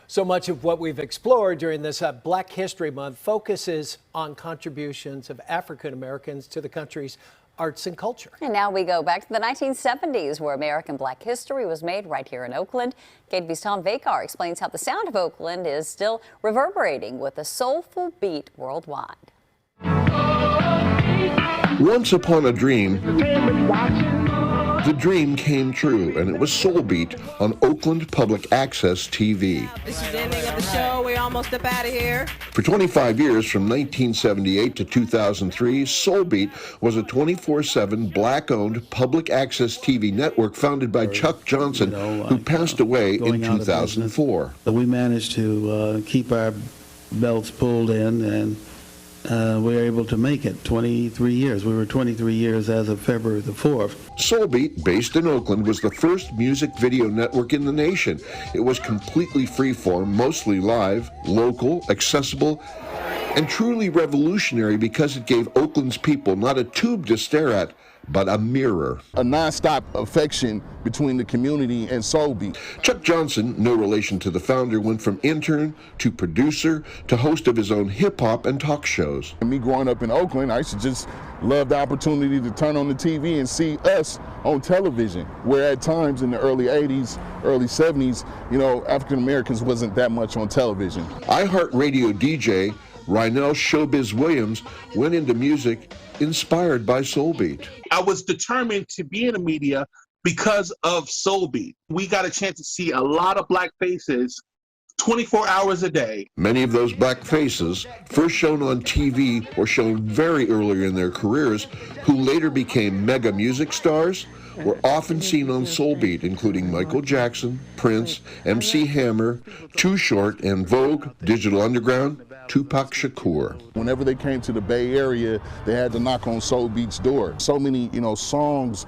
So much of what we've explored during this Black History Month focuses on contributions of African Americans to the country's arts and culture. And now we go back to the 1970s, where American Black history was made right here in Oakland. KTVU's Tom Vacar explains how the sound of Oakland is still reverberating with a soulful beat worldwide. Once upon a dream, the dream came true, and it was Soul Beat on Oakland Public Access TV. This is the ending of the show. We're almost up out of here. For 25 years, from 1978 to 2003, Soul Beat was a 24/7 Black-owned public access TV network founded by Chuck Johnson, who passed away in 2004. But we managed to keep our belts pulled in, and we were able to make it 23 years. We were 23 years as of February the 4th. Soul Beat, based in Oakland, was the first music video network in the nation. It was completely freeform, mostly live, local, accessible, and truly revolutionary because it gave Oakland's people not a tube to stare at, but a mirror. A non-stop affection between the community and Soul Beat. Chuck Johnson, no relation to the founder, went from intern to producer to host of his own hip-hop and talk shows. And me growing up in Oakland, I used to just love the opportunity to turn on the TV and see us on television, where at times in the early 80s, early 70s, you know, African Americans wasn't that much on television. iHeartRadio DJ Rynell Showbiz Williams went into music inspired by Soul Beat. I was determined to be in the media because of Soul Beat. We got a chance to see a lot of Black faces 24 hours a day. Many of those Black faces, first shown on TV or shown very early in their careers, who later became mega music stars, were often seen on Soul Beat, including Michael Jackson, Prince, MC Hammer, Too Short, and Vogue, Digital Underground, Tupac Shakur. Whenever they came to the Bay Area, they had to knock on Soul Beat's door. So many, songs,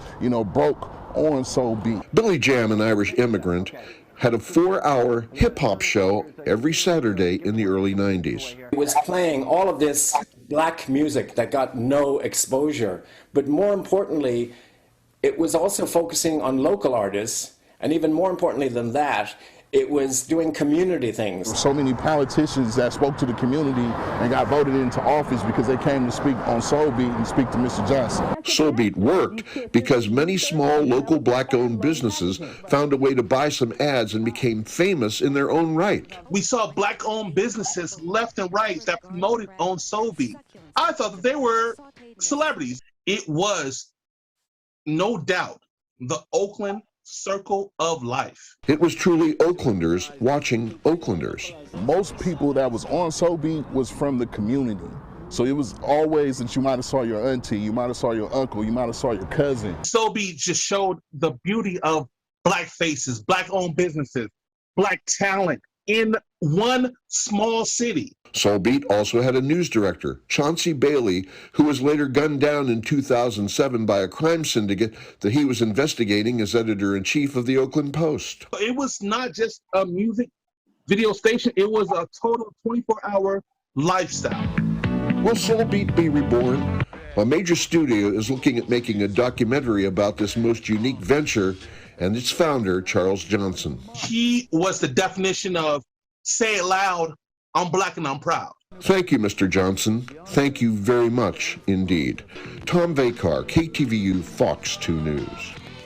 broke on Soul Beat. Billy Jam, an Irish immigrant, had a 4-hour hip-hop show every Saturday in the early 90s. It was playing all of this Black music that got no exposure, but more importantly, it was also focusing on local artists, and even more importantly than that, it was doing community things. So many politicians that spoke to the community and got voted into office because they came to speak on Soul Beat and speak to Mr. Johnson. Soul Beat worked because many small local Black-owned businesses found a way to buy some ads and became famous in their own right. We saw Black-owned businesses left and right that promoted on Soul Beat. I thought that they were celebrities. It was, no doubt, the Oakland circle of life. It was truly Oaklanders watching Oaklanders. Most people that was on Soul Beat was from the community. So it was always that you might have saw your auntie, you might have saw your uncle, you might have saw your cousin. Soul Beat just showed the beauty of Black faces, Black-owned businesses, Black talent in one small city. Soul Beat also had a news director, Chauncey Bailey, who was later gunned down in 2007 by a crime syndicate that he was investigating as editor-in-chief of the Oakland Post. It was not just a music video station, it was a total 24-hour lifestyle. Will Soul Beat be reborn? A major studio is looking at making a documentary about this most unique venture and its founder, Charles Johnson. He was the definition of, say it loud, I'm Black and I'm proud. Thank you, Mr. Johnson. Thank you very much indeed. Tom Vacar, KTVU Fox 2 News.